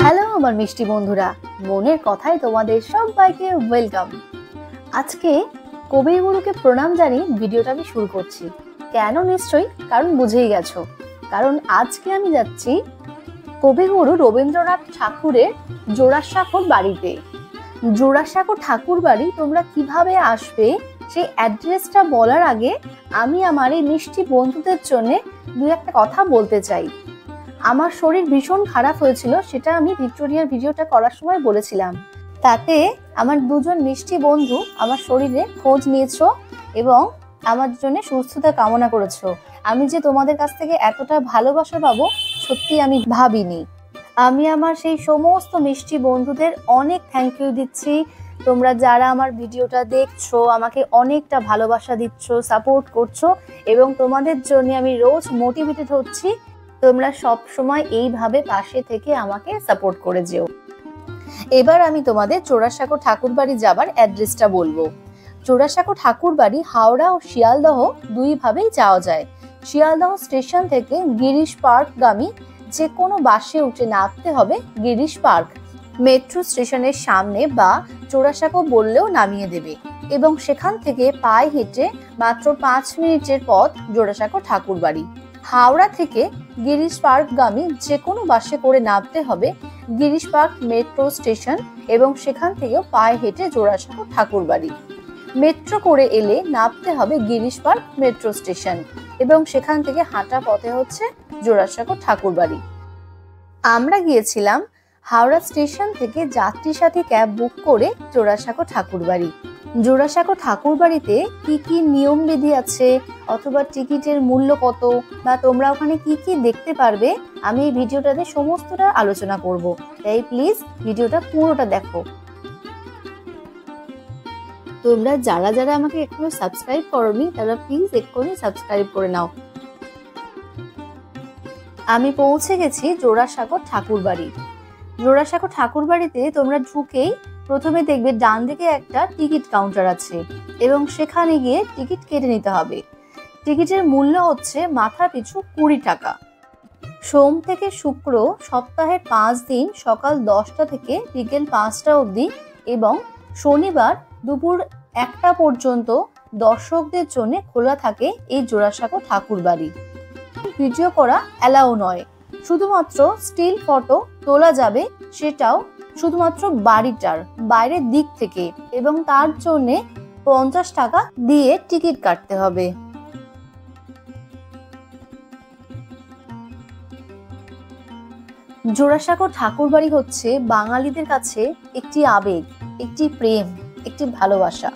Hello আমার মিষ্টি বন্ধুরা, মনের কথায় তোমাদের সবাইকে ওয়েলকাম। আজকে কবিগুরুকে প্রণাম জানিয়ে ভিডিওটা আমি শুরু করছি। কেন নিশ্চয়ই কারণ বুঝেই গেছো, কারণ আজকে আমি যাচ্ছি কবিগুরু রবীন্দ্রনাথ ঠাকুরের জোড়াসাঁকোর বাড়িতে। জোড়াসাঁকো ঠাকুর বাড়ি তোমরা কিভাবে আসবে সেই অ্যাড্রেসটা বলার আগে আমি আমার এই মিষ্টি বন্ধুদের জন্য দু একটা কথা বলতে চাই। আমার শরীর ভীষণ খারাপ হয়েছিল, সেটা আমি ভিক্টোরিয়ার ভিডিওটা করার সময় বলেছিলাম। তাতে আমার দুজন মিষ্টি বন্ধু আমার শরীরে খোঁজ নিয়েছো এবং আমার জন্য সুস্থতা কামনা করেছো। আমি যে তোমাদের কাছ থেকে এতটা ভালোবাসা পাবো সত্যি আমি ভাবিনি। আমি আমার সেই সমস্ত মিষ্টি বন্ধুদের অনেক থ্যাংক ইউ দিচ্ছি। তোমরা যারা আমার ভিডিওটা দেখছো, আমাকে অনেকটা ভালোবাসা দিচ্ছ, সাপোর্ট করছো এবং তোমাদের জন্য আমি রোজ মোটিভেটেড হচ্ছি। তোমরা সব সময় এইভাবে পাশে থেকে আমাকে সাপোর্ট করে যেও। এবার আমি তোমাদের জোড়াসাঁকো ঠাকুর বাড়ি যাবার অ্যাড্রেসটা বলবো। জোড়াসাঁকো ঠাকুর বাড়ি হাওড়া ও শিয়ালদহ দুইভাবেই যাওয়া যায়। শিয়ালদহ স্টেশন থেকে গিরিশ পার্কগামী যে কোনো বাসে উঠে নামতে হবে গিরিশ পার্ক। মেট্রো স্টেশনের সামনে বা জোড়াসাঁকো বললেও নামিয়ে দেবে এবং সেখান থেকে পায়ে হেঁটে মাত্র 5 মিনিটের পথ জোড়াসাঁকো ঠাকুর বাড়ি। হাওড়া থেকে গিরিশ পার্কগামী যে কোনো বাসে করে নামতে হবে গিরিশ পার্ক মেট্রো স্টেশন এবং সেখান থেকেও পায়ে হেঁটে জোড়াসাঁকো ঠাকুর বাড়ি। মেট্রো করে এলে নামতে হবে গিরিশ পার্ক মেট্রো স্টেশন এবং সেখান থেকে হাঁটা পথে হচ্ছে জোড়াসাঁকো ঠাকুর বাড়ি। আমরা গিয়েছিলাম হাওড়া স্টেশন থেকে যাত্রী সাথী ক্যাব বুক করে জোড়াসাঁকো ঠাকুর বাড়ি। জোড়াসাঁকো ঠাকুর বাড়িতে কি কি নিয়ম বিধি আছে অথবা টিকিটের মূল্য কত বা তোমরা ওখানে কি কি দেখতে পারবে আমি এই ভিডিওটাতে সমস্তটা আলোচনা করব, তাই প্লিজ ভিডিওটা পুরোটা দেখো। তোমরা যারা যারা আমাকে এখনো সাবস্ক্রাইব করোনি তারা প্লিজ এক্ষুনি সাবস্ক্রাইব করে নাও। আমি পৌঁছে গেছি জোড়াসাঁকো ঠাকুর বাড়ি। জোড়াসাঁকো ঠাকুর বাড়িতে তোমরা ঢুকেই প্রথমে দেখবে ডান দিকে একটা টিকিট কাউন্টার আছে এবং সেখানে গিয়ে টিকিট কেটে নিতে হবে। টিকিটের মূল্য হচ্ছে মাথা পিছু 20 টাকা। সোম থেকে শুক্র সপ্তাহের 5 দিন সকাল 10টা থেকে বিকেল 5টা অবধি এবং শনিবার দুপুর 1টা পর্যন্ত দর্শকদের জন্য খোলা থাকে এই জোড়াসাঁকো ঠাকুর বাড়ি। ভিডিও করা অ্যালাউ নয়, শুধুমাত্র স্টিল ফটো তোলা যাবে, সেটাও শুধুমাত্র বাড়িটার বাইরের দিক থেকে এবং তার জন্য 50 টাকা দিয়ে টিকিট কাটতে হবে। জোড়াসাঁকো ঠাকুর বাড়ি হচ্ছে বাঙালিদের কাছে একটি আবেগ, একটি প্রেম, একটি ভালোবাসা।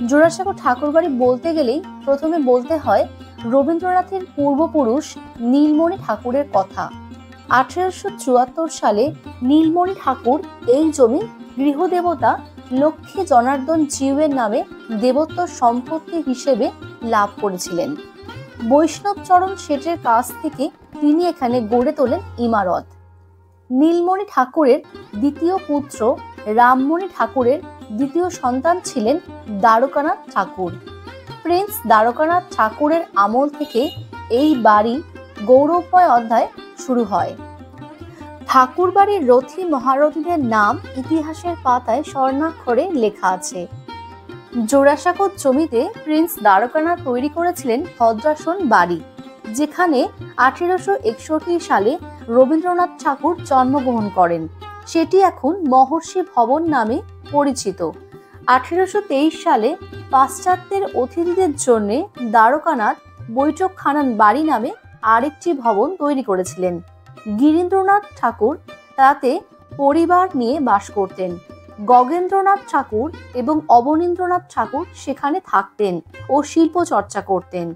জোড়াসাঁকো ঠাকুর বাড়ি বলতে গেলেই প্রথমে বলতে হয় রবীন্দ্রনাথের পূর্বপুরুষ নীলমণি ঠাকুরের কথা। 1874 সালে নীলমণি ঠাকুর এই জমি গৃহদেবতা লক্ষ্মী জনার্দন জিউয়ের নামে দেবত্ব সম্পত্তি হিসেবে লাভ করেছিলেন। বৈষ্ণবচরণ শেঠের কাছ থেকে তিনি এখানে গড়ে তোলেন ইমারত। নীলমণি ঠাকুরের দ্বিতীয় পুত্র রামমণি ঠাকুরের দ্বিতীয় সন্তান ছিলেন দ্বারকানাথ ঠাকুর। প্রিন্স দ্বারকানাথ ঠাকুরের আমল থেকে এই বাড়ি গৌরবময় অধ্যায় শুরু হয়। ঠাকুর বাড়ির রথী মহারথীদের নাম ইতিহাসের পাতায় স্বর্ণাক্ষরে লেখা আছে। জোড়াসাঁকো জমিতে প্রিন্স দ্বারকানাথ তৈরি করেছিলেন ভদ্রাসন বাড়ি, যেখানে 1861 সালে রবীন্দ্রনাথ ঠাকুর জন্মগ্রহণ করেন। সেটি এখন মহর্ষি ভবন নামে পরিচিত। 1823 সালে পাশ্চাত্যের অতিথিদের জন্য দ্বারকানাথ বৈঠকখানা বাড়ি নামে আরেকটি ভবন তৈরি করেছিলেন। গিরীন্দ্রনাথ ঠাকুর তাতে পরিবার নিয়ে বাস করতেন। গগেন্দ্রনাথ ঠাকুর এবং অবনীন্দ্রনাথ ঠাকুর সেখানে থাকতেন ও শিল্প চর্চা করতেন।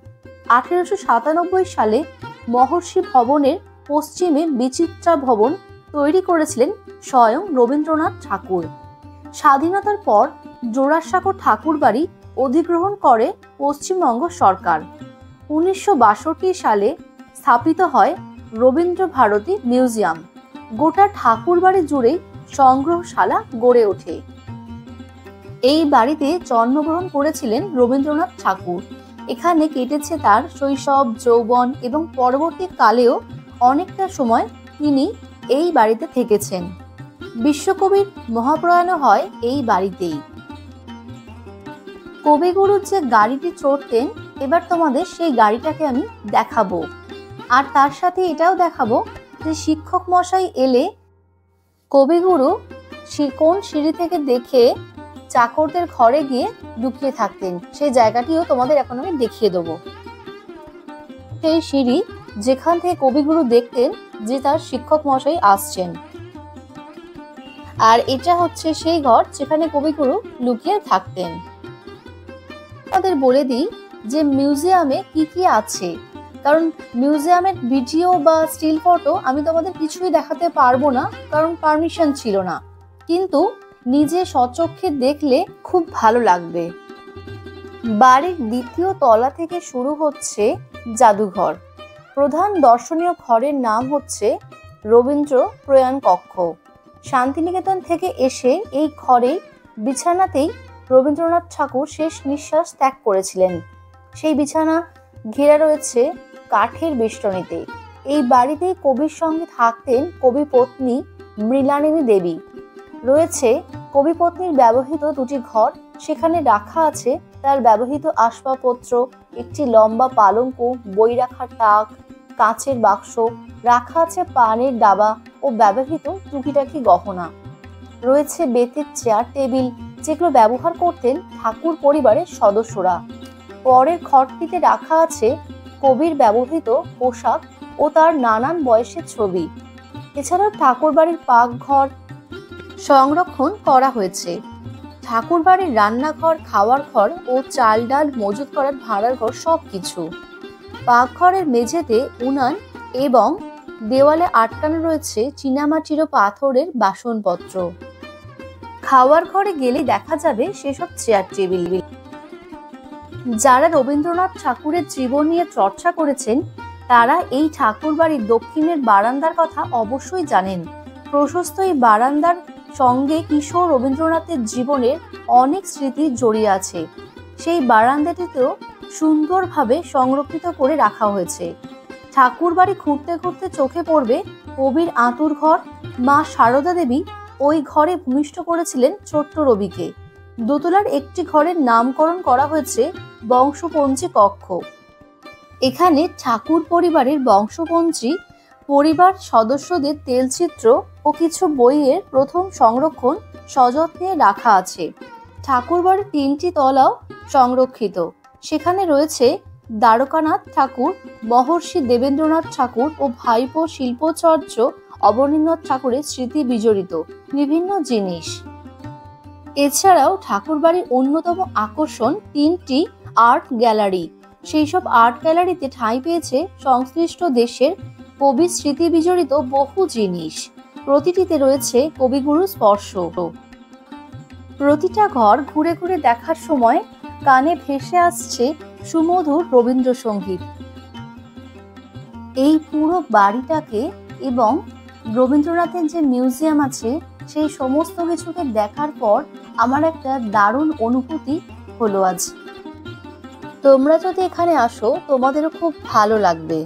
1897 সালে মহর্ষি ভবনের পশ্চিমে বিচিত্রা ভবন তৈরি করেছিলেন স্বয়ং রবীন্দ্রনাথ ঠাকুর। স্বাধীনতার পর জোড়াসাঁকো ঠাকুর বাড়ি অধিগ্রহণ করে পশ্চিমবঙ্গ সরকার। 1962 সালে স্থাপিত হয় রবীন্দ্র ভারতী মিউজিয়াম। গোটা ঠাকুর বাড়ি জুড়েই সংগ্রহশালা গড়ে ওঠে। এই বাড়িতে জন্মগ্রহণ করেছিলেন রবীন্দ্রনাথ ঠাকুর। এখানে কেটেছে তার শৈশব, যৌবন এবং পরবর্তী কালেও অনেকটা সময় তিনি এই বাড়িতে থেকেছেন। বিশ্বকবির মহাপ্রয়াণও হয় এই বাড়িতেই। কবিগুরু যে গাড়িটি চড়তেন, এবার তোমাদের সেই গাড়িটাকে আমি দেখাবো। আর তার সাথে এটাও দেখাবো যে শিক্ষক মশাই এলে কবিগুরু কোন সিঁড়ি থেকে দেখে চাকরদের ঘরে গিয়ে লুকিয়ে থাকতেন, সেই জায়গাটিও তোমাদের এখন আমি দেখিয়ে দেবো। সেই সিঁড়ি যেখান থেকে কবিগুরু দেখতেন যে তার শিক্ষক মশাই আসছেন। আর এটা হচ্ছে সেই ঘর যেখানে কবিগুরু লুকিয়ে থাকতেন। তোমাদের বলে দিই যে মিউজিয়ামে কি কি আছে, কারণ মিউজিয়ামের ভিডিও বা স্টিল ফটো আমি তোমাদের কিছুই দেখাতে পারবো না, কারণ পারমিশন ছিল না। কিন্তু নিজে স্বচক্ষে দেখলে খুব ভালো লাগবে। বাড়ির দ্বিতীয় তলা থেকে শুরু হচ্ছে জাদুঘর। প্রধান দর্শনীয় ঘরের নাম হচ্ছে রবীন্দ্র প্রয়াণ কক্ষ। শান্তিনিকেতন থেকে এসে এই ঘরে বিছানাতেই রবীন্দ্রনাথ ঠাকুর শেষ নিঃশ্বাস ত্যাগ করেছিলেন। সেই বিছানা ঘেরা রয়েছে কাঠের বেষ্টনীতে। এই বাড়িতেই কবির সঙ্গে থাকতেন কবি পত্নী মৃণালিনী দেবী। রয়েছে কবি পত্নীর ব্যবহৃত দুটি ঘর, সেখানে রাখা আছে তার ব্যবহৃত আসবাবপত্র, একটি লম্বা পালঙ্ক, বই রাখার তাক, কাঁচের বাক্স, রাখা আছে পানের ডাবা ও ব্যবহৃত টুকিটাকি গহনা। রয়েছে বেতের চেয়ার টেবিল, যেগুলো ব্যবহার করতেন ঠাকুর পরিবারের সদস্যরা। পরের ঘরটিতে রাখা আছে কবির ব্যবহৃত পোশাক ও তার নানান বয়সের ছবি। এছাড়াও ঠাকুর বাড়ির পাকঘর সংরক্ষণ করা হয়েছে। ঠাকুর বাড়ির রান্নাঘর, খাওয়ার ঘর ও চাল ডাল মজুত করার ভাড়ার ঘর সবকিছু। পাকঘরের মেঝেতে উনান এবং দেওয়ালে আটকানো রয়েছে চীনামাটির ও পাথরের বাসনপত্র। খাওয়ার ঘরে গেলে দেখা যাবে সেসব চেয়ার টেবিল। যারা রবীন্দ্রনাথ ঠাকুরের জীবন নিয়ে চর্চা করেছেন তারা এই ঠাকুর বাড়ির দক্ষিণের বারান্দার কথা অবশ্যই জানেন। প্রশস্ত এই বারান্দার সঙ্গে কিশোর রবীন্দ্রনাথের জীবনের অনেক স্মৃতি জড়িয়ে আছে। সেই বারান্দাটিতেও সুন্দরভাবে সংরক্ষিত করে রাখা হয়েছে। ঠাকুর বাড়ি ঘুরতে ঘুরতে চোখে পড়বে কবির আঁতুর ঘর। মা সারদা দেবী ওই ঘরে ভূমিষ্ঠ করেছিলেন ছোট্ট রবিকে। দোতলার একটি ঘরের নামকরণ করা হয়েছে বংশপঞ্জী কক্ষ। এখানে ঠাকুর পরিবারের বংশপঞ্জী পরিবার সদস্যদের তেলচিত্র ও কিছু বইয়ের প্রথম সংরক্ষণ সযত্নে রাখা আছে। ঠাকুর বাড়ির 3টি তলাও সংরক্ষিত। সেখানে রয়েছে দ্বারকানাথ ঠাকুর, মহর্ষি দেবেন্দ্রনাথ ঠাকুর ও ভাইপো শিল্পাচার্য অবনীন্দ্রনাথ ঠাকুরের স্মৃতি বিজড়িত বিভিন্ন জিনিস। এছাড়াও ঠাকুর বাড়ির অন্যতম আকর্ষণ 3টি আর্ট গ্যালারি। সেই সব আর্ট গ্যালারিতে ঠাঁই পেয়েছে সংশ্লিষ্ট দেশের কবি স্মৃতি বিজড়িত বহু জিনিস। প্রতিটিতে রয়েছে কবিগুরু স্পর্শ। প্রতিটা ঘর ঘুরে ঘুরে দেখার সময় কানে ভেসে আসছে সুমধুর রবীন্দ্রসঙ্গীত। এই পুরো বাড়িটাকে এবং রবীন্দ্রনাথের যে মিউজিয়াম আছে সেই সমস্ত কিছুকে দেখার পর আমার একটা দারুণ অনুভূতি হলো আজ। তোমরা যদি এখানে আসো তোমাদেরও খুব ভালো লাগবে।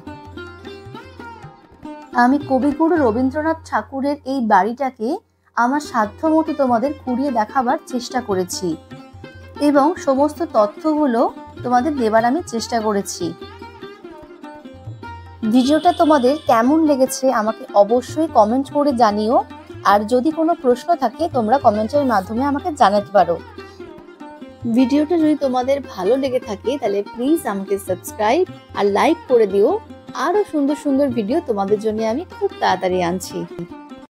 আমি কবিগুরু রবীন্দ্রনাথ ঠাকুরের এই বাড়িটাকে আমার সাধ্যমতো তোমাদের ঘুরিয়ে দেখাবার চেষ্টা করেছি এবং সমস্ত তথ্যগুলো তোমাদের দেবার আমি চেষ্টা করেছি। ভিডিওটা তোমাদের কেমন লেগেছে আমাকে অবশ্যই কমেন্ট করে জানিও। আর যদি কোনো প্রশ্ন থাকে তোমরা কমেন্টের মাধ্যমে আমাকে জানাতে পারো। ভিডিওটা যদি তোমাদের ভালো লেগে থাকে তাহলে প্লিজ আমাকে সাবস্ক্রাইব আর লাইক করে দিও। আরো সুন্দর সুন্দর ভিডিও তোমাদের জন্য আমি খুব তাড়াতাড়ি আনছি।